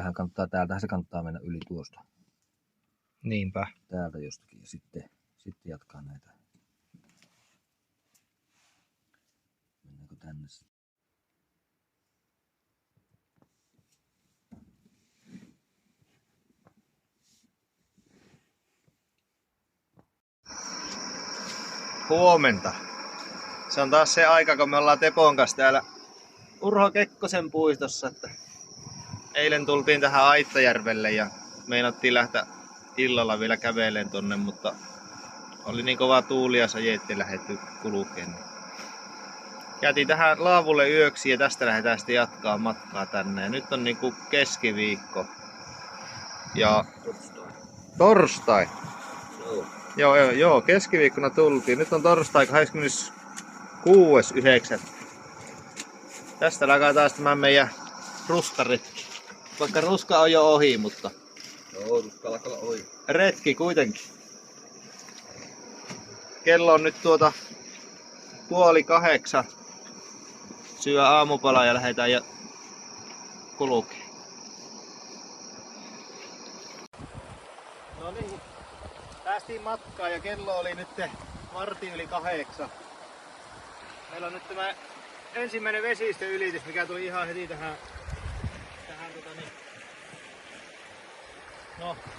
Täällähän kannattaa, täältähän se kannattaa mennä yli tuosta. Niinpä. Täältä jostakin ja sitten jatkaa näitä. Mennäänkö tänne sitten? Huomenta. Se on taas se aika, kun me ollaan Tepon kanssa täällä Urho Kekkosen puistossa. Että eilen tultiin tähän Aittajärvelle ja meinattiin lähteä illalla vielä käveleen tonne, mutta oli niin kova tuuli ja sajeet lähdetty kulkeen. Käytiin tähän laavulle yöksi ja tästä lähdetään sitten jatkaa matkaa tänne. Ja nyt on niinku keskiviikko. Ja torstai. Joo, keskiviikkona tultiin. Nyt on torstai 26.9. Tästä alkaa taas tämä meidän ruskaretki. Vaikka ruska on jo ohi, mutta Joo, ruska alkaa olla ohi. Retki kuitenkin. Kello on nyt 7:30. Syö aamupala ja lähdetään ja kulkee. No niin, päästiin matkaan ja kello oli nyt 7:15. Meillä on nyt tämä ensimmäinen vesistöylitys, mikä tuli ihan heti tähän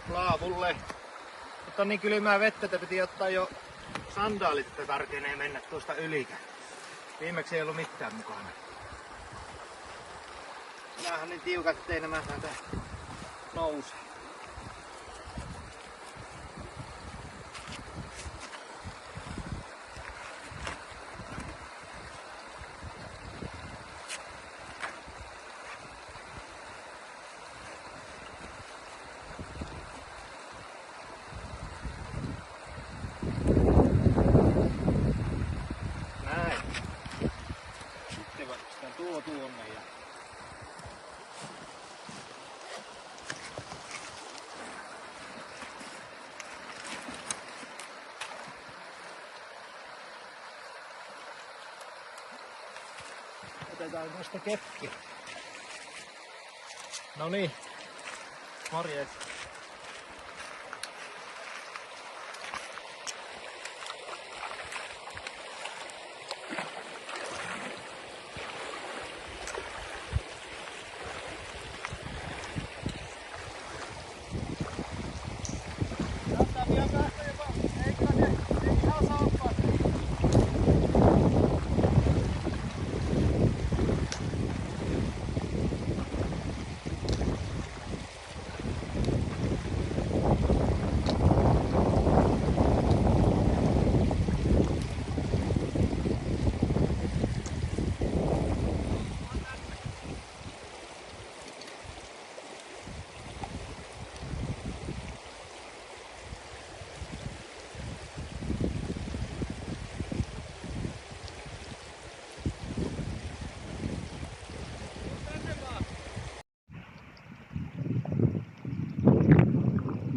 laavulle. Mutta on niin kylmää vettä, että piti ottaa jo sandaalit, että tarkenee mennä tuosta ylikään. Viimeksi ei ollut mitään mukana. Nämä on niin tiukat, ettei nämä täältä nouse. Tuonne ja otetaan tuosta keppi. No niin, morjes.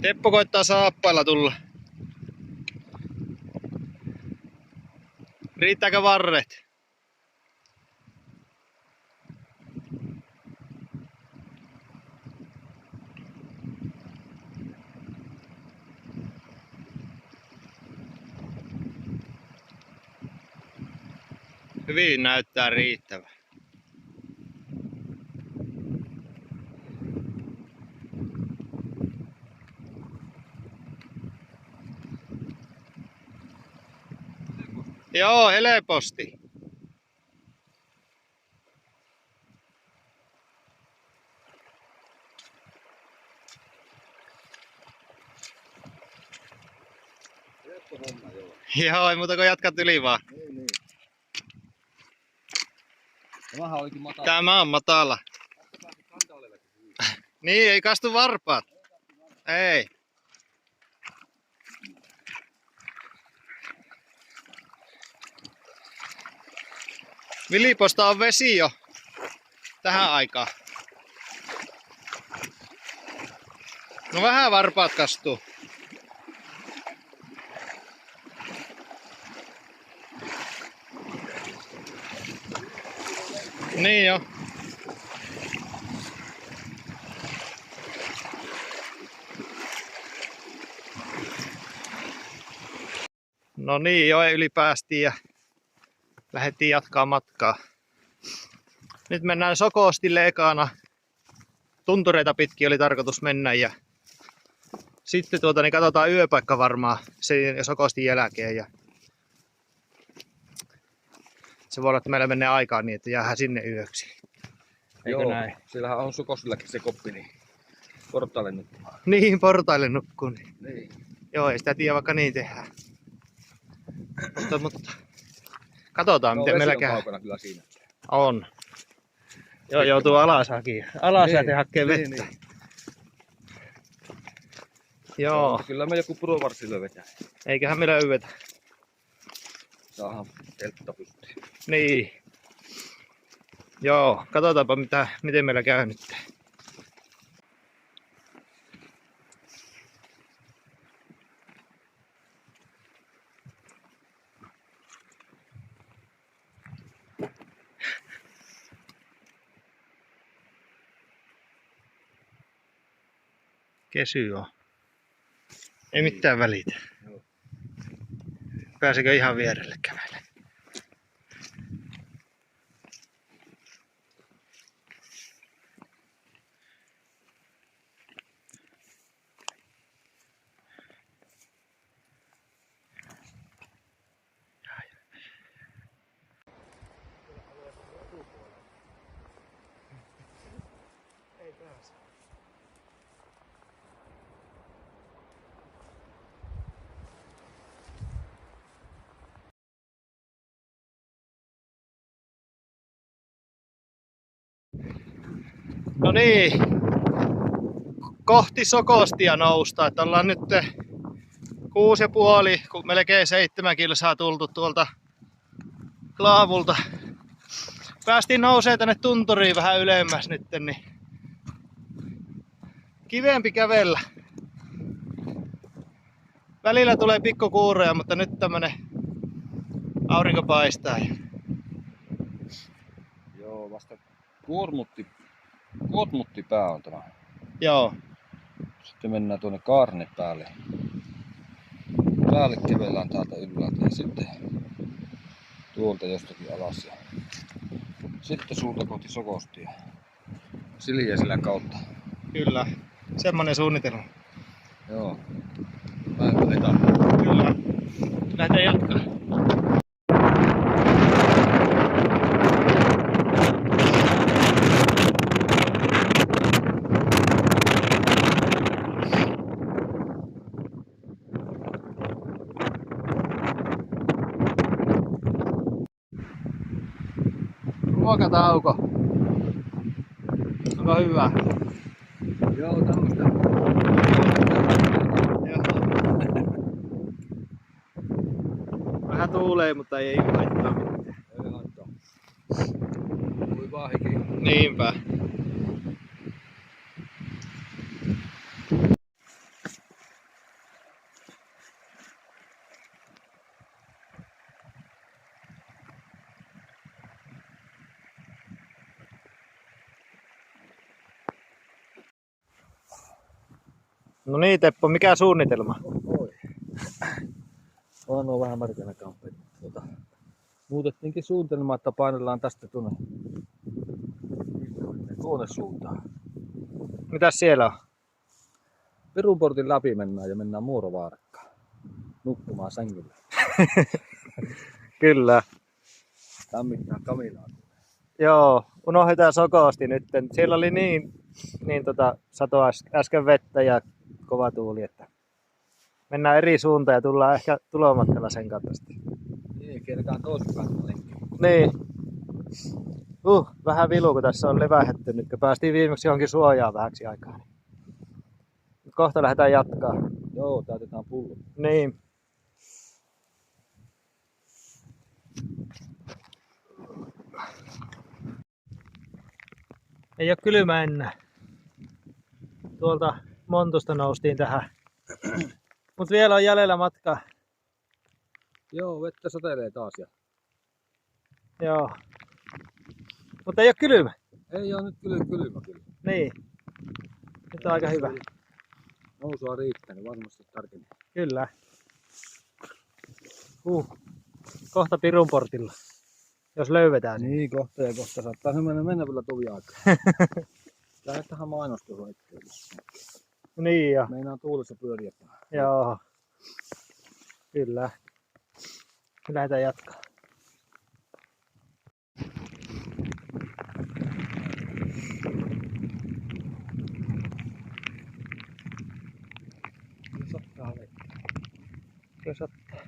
Teppo koittaa saappailla tulla. Riittääkö varret? Hyvin näyttää riittävä. Joo, helposti. Joo, ei muuta kuin jatkat yli vaan. Niin. Tämähän olikin matala. Tämä on matala. Niin, ei kastu varpaat. Ei. Viliposta on vesi jo tähän aikaan. No vähän varpaat kastuu. Niin jo. No niin, joen yli päästiin ja lähdettiin jatkaa matkaa. Nyt mennään Sokostille ekana. Tuntureita pitkin oli tarkoitus mennä ja sitten niin katsotaan yöpaikka varmaan sen Sokostin jälkeen. Ja se voi olla, että meillä menee aikaa niin, että jäähän sinne yöksi. Eikö Joo, näin? siellähän on Sokosillakin se koppi, niin portaille nukkumaan. Niin, portaille nukkuu. Niin. Joo, ei sitä tiedä, vaikka niin tehdään. Mutta katsotaan, miten meillä käy. Kaukana kyllä siinä. On. Joo, joutuu alashakin. Alasääteen hakee vettä. Niin. Joo. Mutta kyllä me joku purovarssi löydetään. Eiköhän me löydetä. Saadaan teltta pystyyn. Niin. Joo, katsotaanpa miten meillä käy nyt. Kesy on. Ei mitään välitä. Joo. Pääsekö ihan vierelle kävelemään? Ei pääse. No niin, kohti Sokostia nousta, että ollaan nyt 6,5, kun melkein 7 kilsaa tultu tuolta Laavulta. Päästiin nousee tänne tunturiin vähän ylemmäs nyt, niin kivempi kävellä. Välillä tulee pikkukuureja, mutta nyt tämmönen aurinko paistaa. Joo, vasta kuormuttipää on tämä. Joo. Sitten mennään tuonne Kaarne päälle. Päälle kävellään täältä ylhäältä ja sitten tuolta jostakin alas. Ja sitten suunta kohti Sokostia. Siljeisellä kautta. Kyllä, semmonen suunnitelma. Joo. Vähän etappi. Kyllä. Lähdetään jatkaa. Ruokatauko. Onko hyvä? Joo, tämmöstä. Vähän tuulee, mutta ei haittaa mitään. Ei haittaa. Kuivaa hiki. Niinpä. No niin Teppo, mikä suunnitelma? Oi. On nuo vähän märkänä kamppeet. Muutettiinkin suunnitelmaa, että painellaan tästä tuonne suuntaan. Mitäs siellä on? Pirunportin läpi mennään ja mennään Muorovaarakkaan. Nukkumaan sängyllä. Kyllä. Lämmittää kaminaa. Joo, unohdetaan Sokosti nyt. Siellä oli niin satoa äsken vettä ja kova tuuli, että mennään eri suuntaan ja tullaan ehkä tulomatkalla sen kautta sitten. Niin, kierretään toisinpäin lenkkiä. Niin. Vähän vilu, kun tässä on levähetty nyt, kun päästiin viimeksi johonkin suojaan vähäksi aikaa. Nyt kohta lähdetään jatkaa. Joo, täytetään pullo. Niin. Ei oo kylmä enää. Tuolta Montusta noustiin tähän. Mut vielä on jäljellä matkaa. Joo, vettä satelee taas. Joo. Mutta ei oo kylmä. Ei oo nyt kylmä kyllä. Niin. Nyt on aika hyvä. Nousua riittää, niin varmasti tarkemmin. Kyllä. Kohta Pirun portilla. Jos löydetään. Niin, kohta ja kohta saattaa se mennä vielä tovi aikaa. Lähdetähän mainostus Niin jo. Meinaa tuulessa pyöriä. Joo. Kyllä. Lähdetään jatkaa. Sattaa vettä. Kyllä sattaa.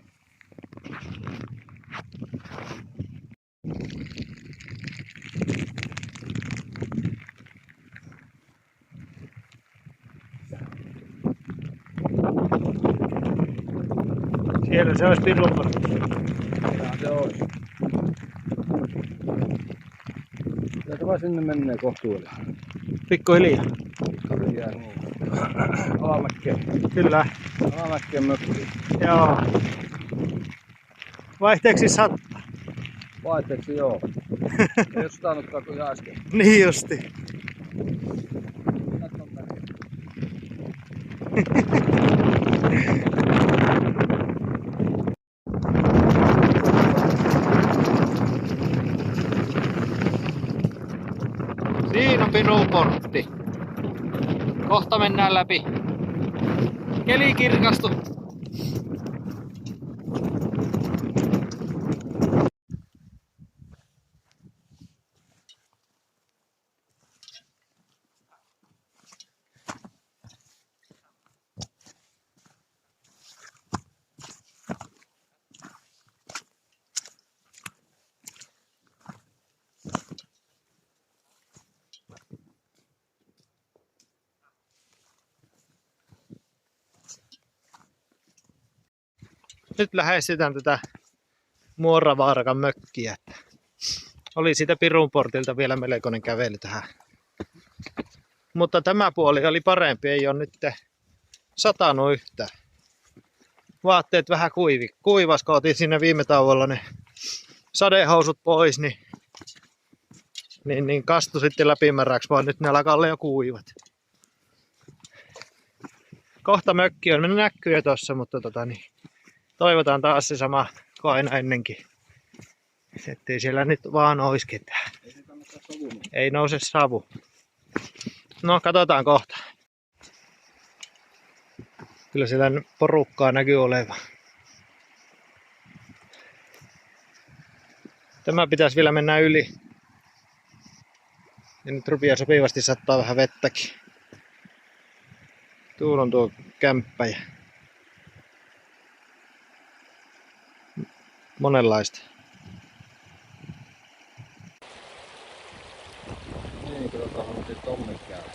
Siellä se olisi Pirun portti. Kyllä se olisi. Kyllä se vaan sinne menee kohtuudella. Pikkuhiljaa. Alamäkkeen. Kyllä. Alamäkkeen mökki. Joo. Vaihteeksi sattaa. Vaihteeksi joo. Ei jos saanutkaan kuin ihan äsken. Niin justi. Siinä on Pirun portti. Kohta mennään läpi. Keli kirkastui. Nyt lähestytään tätä Muoravaaran mökkiä. Oli siitä Pirun portilta vielä melkoinen kävely tähän. Mutta tämä puoli oli parempi, ei ole nyt satanut yhtään. Vaatteet vähän kuivas, kun otin sinne viime tauolla ne sadehousut pois, niin kastu sitten läpimäräksi, vaan nyt ne alkaa olla jo kuivat. Kohta mökki on, ne näkyy jo tossa, mutta toivotaan taas se sama kuin aina ennenkin. Ettei siellä nyt vaan ois ketään. Ei nouse savu. No, katsotaan kohta. Kyllä siellä porukkaa näkyy olevan. Tämä pitäisi vielä mennä yli. Ja nyt rupeaa sopivasti sattaa vähän vettäkin. Tuolla on tuo kämppä ja monenlaista. Niin, kyllä tahdotti tonne käydä.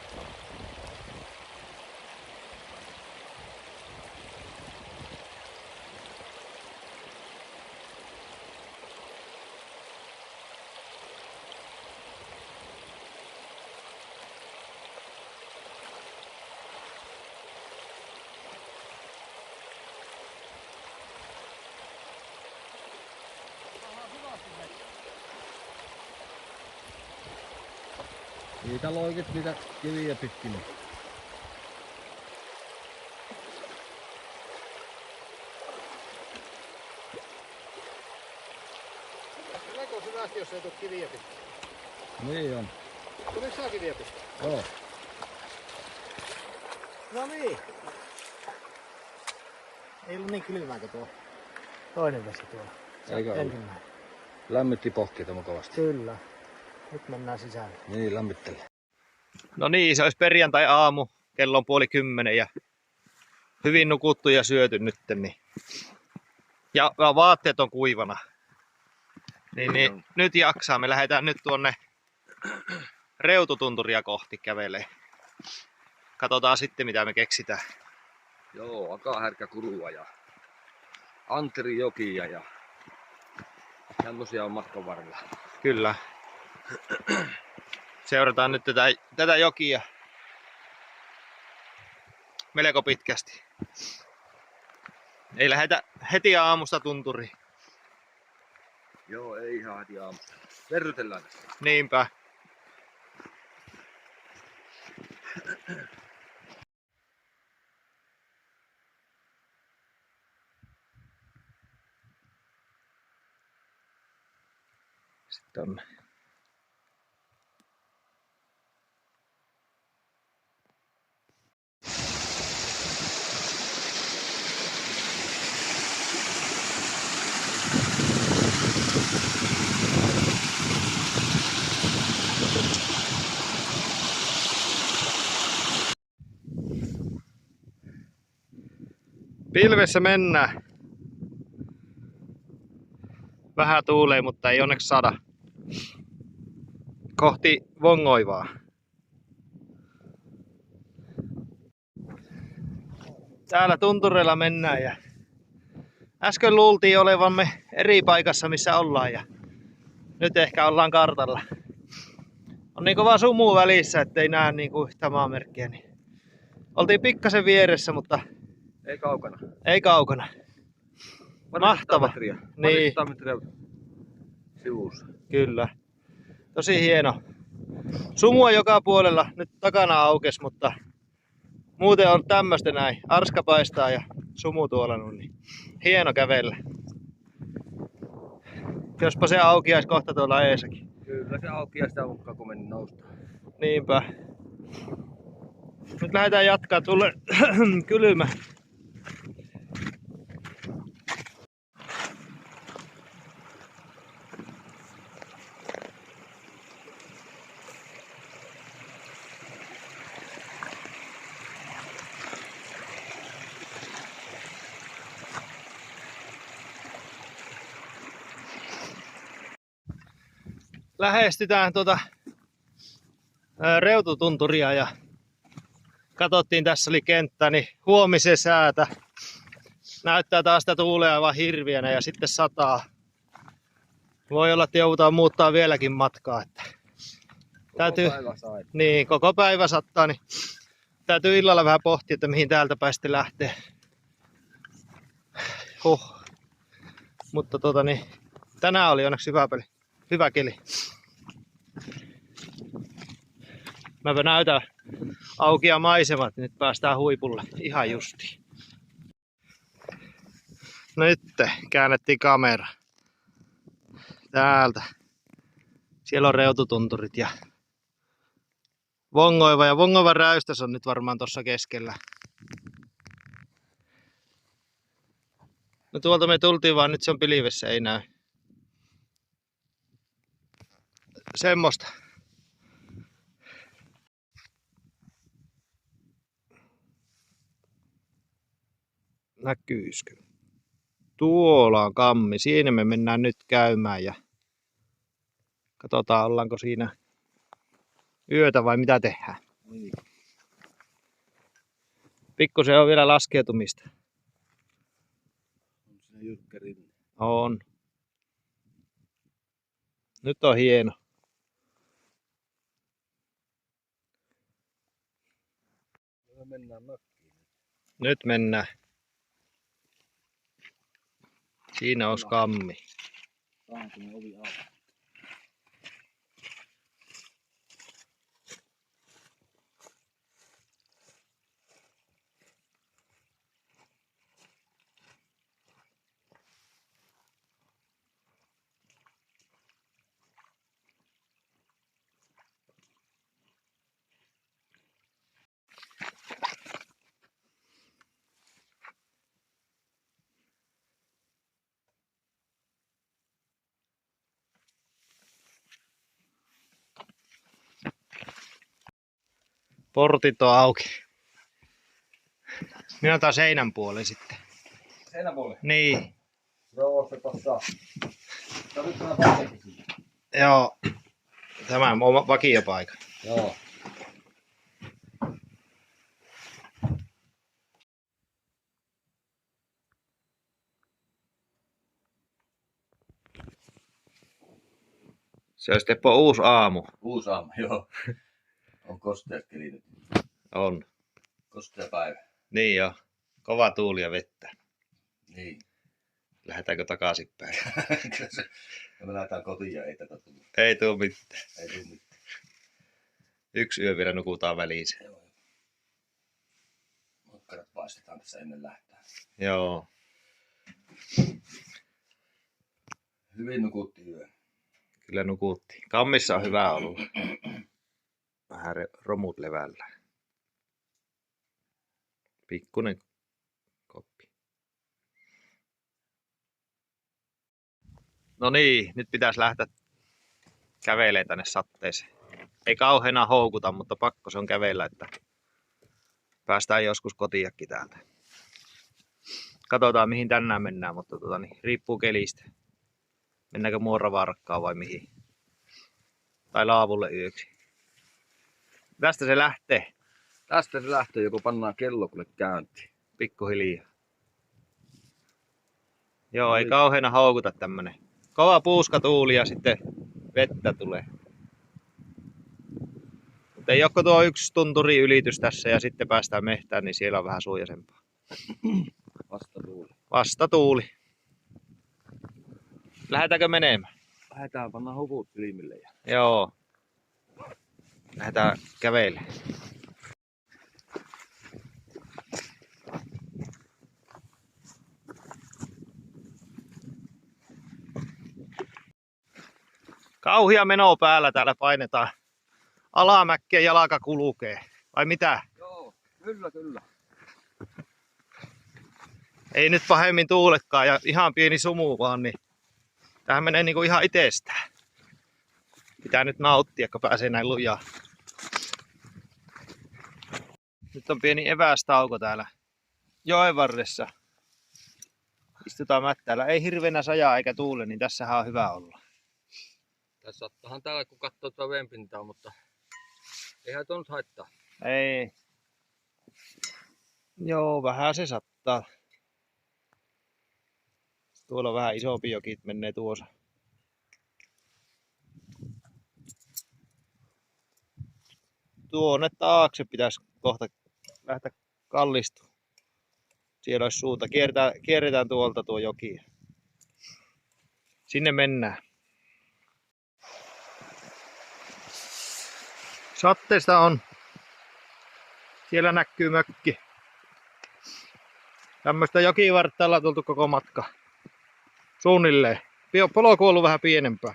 Siitä loikit niitä kiviä pitkin. Tuleeko syvästi, jos ei tule kiviä pitkin? Niin on. Tuleeko saa kiviä pitkin? Joo. No niin. Ei ollut niin kylmää kuin tuo toinen vesi tuolla. Eikö ollut? Ensimmäinen. Lämmitti pohkeita mukavasti. Kyllä. Nyt mennään sisälle. Niin, lämmittelee. No niin, se olisi perjantai-aamu. Kello on 9:30 ja hyvin nukuttu ja syöty nytten. Ja vaatteet on kuivana. Niin, nyt jaksaa. Me lähdetään nyt tuonne Reututunturia kohti kävelee. Katsotaan sitten mitä me keksitään. Joo, Akahärkäkurua ja Anterijokia ja tämmösiä on matkan varrella. Kyllä. Seurataan nyt tätä jokia melko pitkästi. Ei lähdetä heti aamusta tunturiin. Joo, ei ihan heti aamusta. Verrytellään tässä. Niinpä. Sitten tonne. Pilvessä mennään. Vähän tuulee, mutta ei onneksi sada. Kohti Vongoivaa. Täällä tuntureilla mennään ja äsken luultiin olevamme eri paikassa missä ollaan ja nyt ehkä ollaan kartalla. On niin kova sumu välissä, ettei näe niinku yhtä maamerkkiä. Niin oltiin pikkasen vieressä, mutta Ei kaukana. ei kaukana. Mahtava. Niin. 100 metriä sivussa. Kyllä. Tosi hieno. Sumua joka puolella. Nyt takana aukes, mutta muuten on tämmöstä näin. Arska paistaa ja sumu tuolla niin hieno kävellä. Jospa se aukiaisi kohta tuolla eessäkin. Kyllä se aukeaa sitä mukaan kun meni noustaan. Niinpä. Nyt lähdetään jatkaa tuolle kylmä. Lähestytään tuota Reututunturia ja katsottiin, tässä oli kenttä, niin huomisen säätä. Näyttää taas sitä tuulea aivan hirviänä ja sitten sataa. Voi olla, että joudutaan muuttaa vieläkin matkaa. Että täytyy, niin, koko päivä sattaa, niin täytyy illalla vähän pohtia, että mihin täältä päästä lähtee. Mutta tänään oli onneksi hyvä keli. Mäpä näytän aukia maisemat, nyt päästään huipulle ihan justiin. No nyt käännettiin kamera. Täältä. Siellä on Reututunturit ja Vongoiva. Ja Vongoivan räystäs on nyt varmaan tuossa keskellä. No tuolta me tultiin vaan, nyt se on pilvessä, ei näy. Semmosta. Näkyiskö? Tuolla on kammi. Siinä me mennään nyt käymään ja katsotaan, ollaanko siinä yötä vai mitä tehdään. Niin. Pikkusen on vielä laskeutumista. On siinä jyrkkärin. On. Nyt on hieno. Me mennään mökkiin. Nyt mennään. Siinä on kammi. Taantuminen ovi auki. Portit on auki. Minä otan seinän puolen sitten. Seinäpuoli. Niin. Joo, se tossa. Se on nyt täällä paketti siinä. Joo. Tämä on oma vakiopaikka. Joo. Se olisi Teppo uusi aamu. Uusi aamu, joo. On kosteat keli nyt. On. Kostea päivä. Niin jo. Kova tuuli ja vettä. Niin. Lähdetäänkö takaisinpäin? Kyllä se. Ja me lähdetään kotiin ja ei tätä tullut. Ei tuu mitään. Ei tuu mitään. Yksi yö vielä nukutaan väliin. Joo. Makkarat paistetaan tässä ennen lähtää. Joo. Hyvin nukuttiin yö. Kyllä nukuttiin. Kammissa on hyvä olla. Vähän romut levällä. Pikkunen koppi. No niin, nyt pitäisi lähteä kävelemään tänne satteeseen. Ei kauheena houkuta, mutta pakko se on kävellä, että päästään joskus kotiakin täältä. Katsotaan mihin tänään mennään, mutta riippuu kelistä. Mennäänkö Muoravarkkaan vai mihin? Tai Laavulle yöksi. Tästä se lähtee. Tästä se lähtee, joko pannaan kello kuule käyntiin. Pikkuhiljaa. Joo, ei kauheena houkuta tämmönen. Kova puuskatuuli ja sitten vettä tulee. Mutta ei ole tuo yksi tunturi ylitys tässä ja sitten päästään mehtään, niin siellä on vähän suojaisempaa. Vastatuuli. Vastatuuli. Lähdetäänkö menemään? Lähdetään panna huvut silmille. Joo. Lähdetään kävelemään. Kauhia meno päällä täällä painetaan. Alamäkkiä jalka kulkee. Vai mitä? Joo, kyllä. Ei nyt pahemmin tuulekaan ja ihan pieni sumu vaan, niin tämähän menee niinku ihan itsestään. Pitää nyt nauttia, kun pääsee näin lujaa. Nyt on pieni evästauko täällä joen varressa. Istutaan mättäällä. Ei hirveänä sajaa eikä tuule, niin tässähän on hyvä olla. Tässä saattahan täällä kun katsoo tuota venpintaa, mutta eihän tuo nyt haittaa. Ei. Joo, vähän se sattaa. Tuolla on vähän isompi joki, menee tuossa. Tuonne taakse pitäisi kohta lähteä kallistumaan. Siellä olisi suunta. Kierretään tuolta tuo joki. Sinne mennään. Satteesta on. Siellä näkyy mökki. Tämmöistä jokivarttaalla tultu koko matka. Suunnilleen. Polku on ollut vähän pienempää.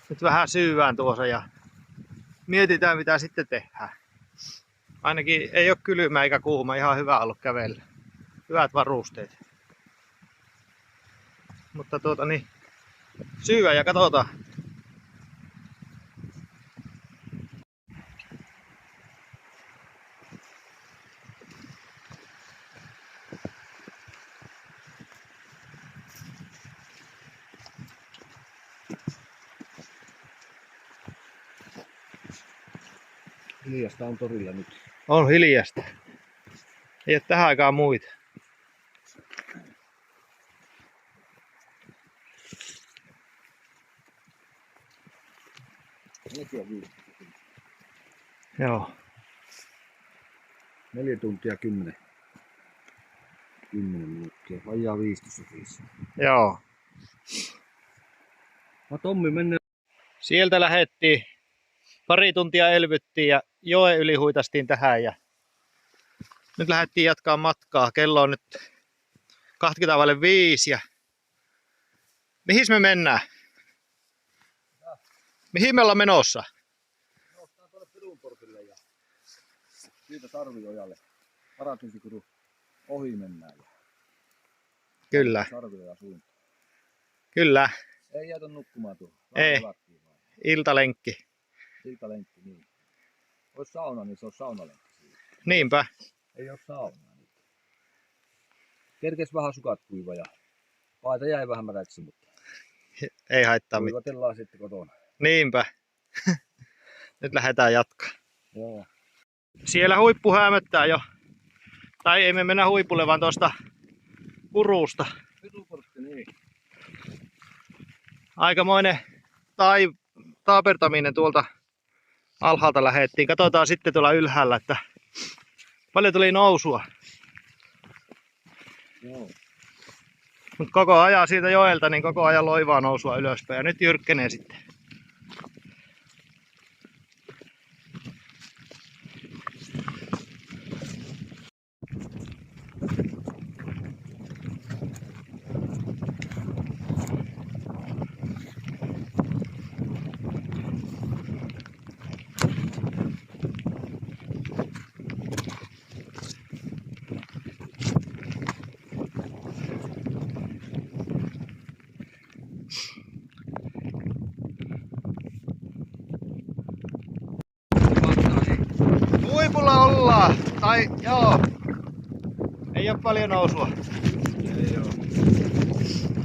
Nyt vähän syyvään tuossa ja mietitään mitä sitten tehdään. Ainakin ei ole kylmä eikä kuuma, ihan hyvä ollut kävellä. Hyvät varusteet. Mutta syyvään ja katsotaan. Hiljasta on torilla nyt. On hiljasta. Ei ole tähän aikaan muita. Joo. 4 tuntia 10 minuuttia. Vajaa 15. Joo. Tommi menee. Sieltä lähettiin. Pari tuntia elvyttiin ja joen yli huitastiin tähän ja nyt lähdettiin jatkaa matkaa. Kello on nyt 4:20 ja mihin me mennään? Mihin me ollaan menossa? Nostaa tuonne Pirunportille ja siitä Sarviojalle. Paratinsikuru ohi mennään. Kyllä. Sarvioja suuntaan. Kyllä. Ei jäätä nukkumaan tuohon. Ei. Iltalenkki. Iltalenkki, niin. Ois sauna, niin se on saunalenkki. Niinpä. Ei oo saunaa nyt. Kerkes vähän sukat kuiva ja paita jäi vähän märäksi, mutta Ei haittaa mitään. kuivatellaan sitten kotona. Niinpä. Nyt lähdetään jatkaa. Joo. Siellä huippu hämöttää jo. Tai ei me mennä huipulle, vaan tuosta kurusta. Pirunportti, niin. Aikamoinen taapertaminen tuolta alhaalta lähettiin. Katsotaan sitten tuolla ylhäällä, että paljon tuli nousua. Joo. Mutta koko ajan siitä joelta, niin koko ajan loivaa nousua ylöspäin. Ja nyt jyrkkenee sitten. ollaan. Tai joo. Ei oo paljon nousua. Ei oo.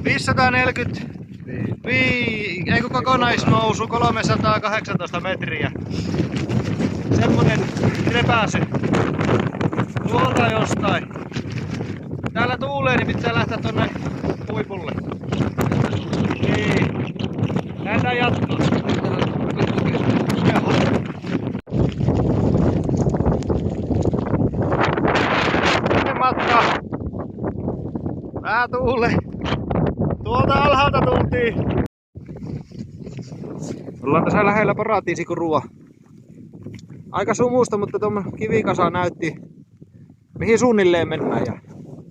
540. Eikö kokonaisnousu 318 metriä. Semmonen repäsy. Tuolta jostain. Täällä tuulee, niin pitää lähteä tonne huipulle. Niin. Lähdetään jatkoon. Joo. Tänne matka. Vähän tuulee. Tuolta alhaalta tultiin. Ollaan tässä lähellä Paratiisikurua. Aika sumusta, mutta tuommoinen kivikasa näytti mihin suunnilleen mennään. Ja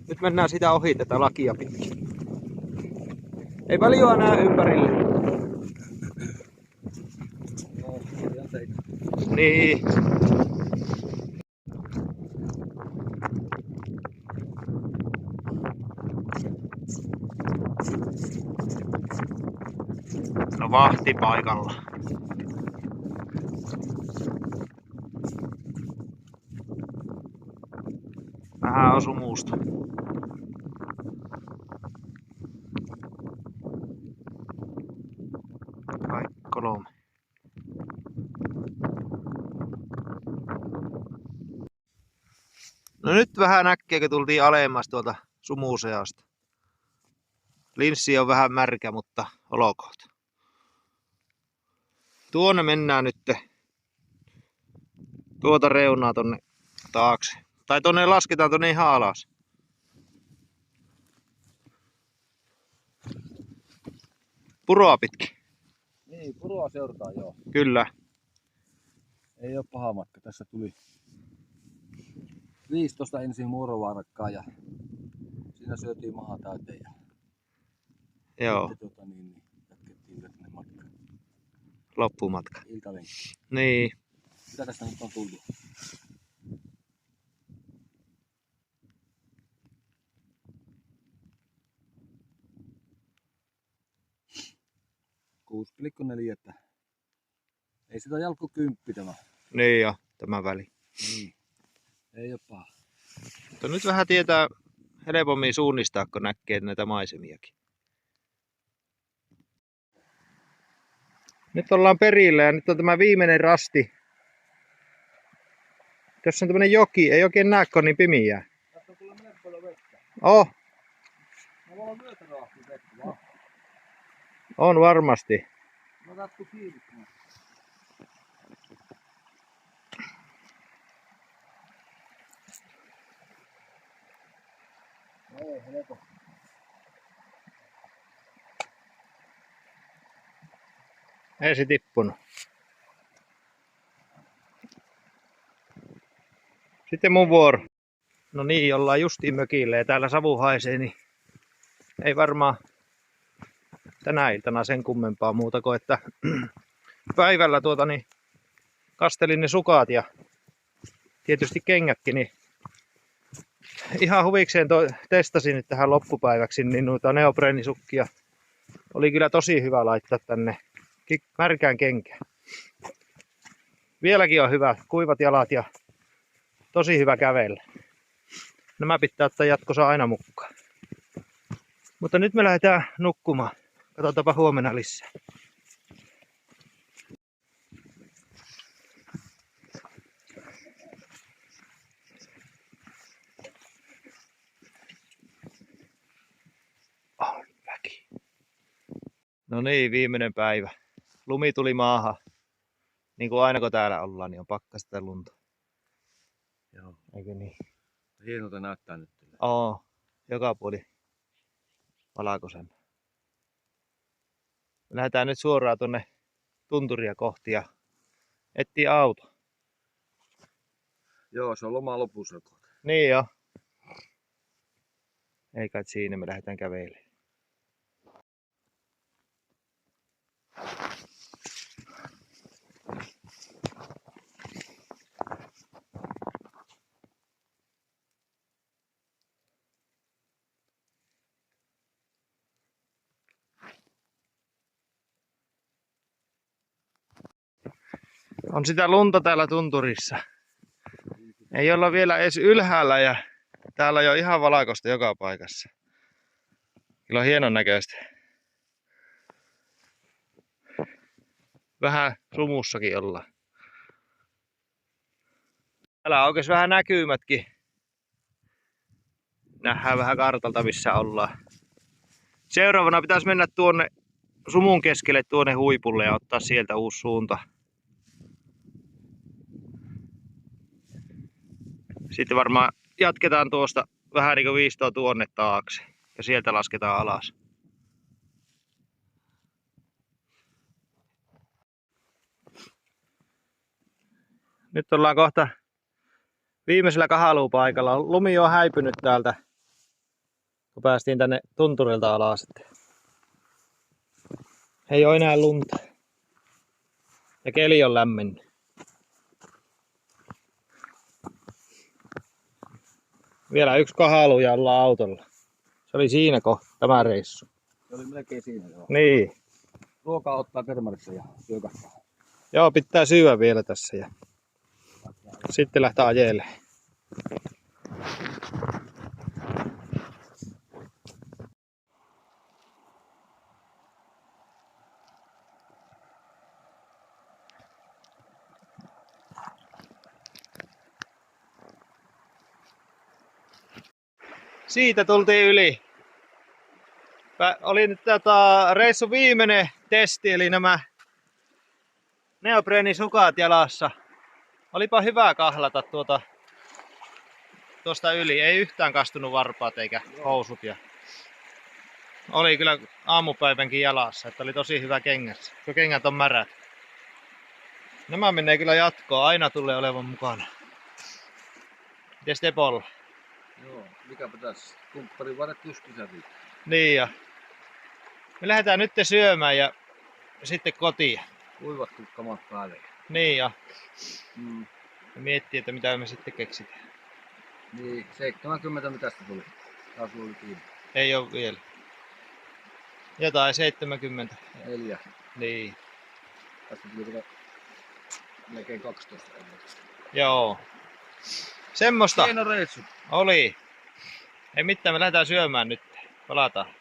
nyt mennään sitä ohi tätä lakia pitkin. Ei paljon näe ympärille. Niin. No vahti paikalla. Vähän on sumusta. Kaikki 3. No nyt vähän näkee, kun tultiin alemmas tuolta sumuseasta. Linssi on vähän märkä, mutta olokoot. Tuonne mennään nyt tuota reunaa tonne taakse. Tai tonne lasketaan tonne ihan alas. Puroa pitkin. Niin, puroa seurataan joo. Kyllä. Ei oo paha matka. Tässä tuli 15 ensin muorovarkkaa ja siinä syötiin maha täyteen. Ja Joo. sitten jatkettiin tänne matkaan. Loppumatka. Iltalenkki. Niin. Mitä tästä nyt on tullut? 6,4, että ei sitä jalko 10 tämä. Niin ja tämä väli. Niin. Ei oo paha. Mutta nyt vähän tietää helpommin suunnistaa, kun näkee näitä maisemiakin. Nyt ollaan perillä ja nyt on tämä viimeinen rasti. Tässä on tämmönen joki, ei oikein näe, kun on niin pimiää. Tässä on tullut melko paljon vettä. Oh, No on myötäraahti vettä vaan. on varmasti. No tattu kiinni. Ei helppo. Ei se tippunut. Sitten mun vuoro. No niin, ollaan justiin mökille ja täällä savu haisee, niin ei varmaan tänä iltana sen kummempaa muuta kuin, että päivällä niin kastelin ne sukat ja tietysti kengätkin, niin ihan huvikseen testasin nyt tähän loppupäiväksi, niin noita neopreenisukkia oli kyllä tosi hyvä laittaa tänne märkään kenkään. Vieläkin on hyvä, kuivat jalat ja tosi hyvä kävellä. Nämä pitää ottaa jatkossa aina mukaan. Mutta nyt me lähdetään nukkumaan. Katsotaanpa huomenna lisää. On väki. No niin, viimeinen päivä. Lumi tuli maahan. Niin kuin aina kun täällä ollaan, niin on pakkasta lunta. Joo. Eikö niin? Hienolta näyttää nyt. Oo, joka puoli valkoisen. Lähdetään nyt suoraan tonne tunturia kohti ja etsii auto. Joo, se on loma lopussa. Niin jo. Ei kai siinä, me lähdetään kävelemään. On sitä lunta täällä tunturissa. Ei olla vielä edes ylhäällä ja täällä on jo ihan valkoista joka paikassa. Kyllä on hienon näköistä. Vähän sumussakin ollaan. Täällä on oikein vähän näkymätkin. Nähdään vähän kartalta missä ollaan. Seuraavana pitäisi mennä tuonne sumun keskelle tuonne huipulle ja ottaa sieltä uusi suunta. Sitten varmaan jatketaan tuosta vähän niin kuin viistoa tuonne taakse ja sieltä lasketaan alas. Nyt ollaan kohta viimeisellä kahaluupaikalla. Lumi on häipynyt täältä, kun päästiin tänne tunturilta alas. Ei ole enää lunta. Ja keli on lämmin. Vielä yksi kahalu ja ollaan autolla. Se oli siinä tämä reissu. Se oli melkein siinä joo. Niin. Ruokaa ottaa termarissa ja syökahtaa. Joo, pitää syödä vielä tässä ja sitten lähtee ajeelle. Siitä tultiin yli. Oli nyt reissun viimeinen testi, eli nämä neopreenisukat jalassa. Olipa hyvä kahlata tuosta yli. Ei yhtään kastunut varpaat eikä housut. Ja oli kyllä aamupäivänkin jalassa, että oli tosi hyvä kengässä. Kun kengät on märät. Nämä menee kyllä jatkoon, aina tulee olevan mukana. Mites Tepolla? Joo, mikäpä tässä kumpparin varat justiinsa riittää. Niin ja me lähdetään nyt syömään ja sitten kotiin. Kuivat kukkamat päälle. Niin ja miettii, että mitä me sitten keksitään. Niin, 70 mitä tästä tuli? Taas oli kiinni. Ei oo vielä. Jotain 70. 4. Niin. Tästä tuli vielä melkein 12 euroa. Joo. Semmosta. Hieno reissu. Oli. Ei mitään, me lähdetään syömään nyt. Palataan.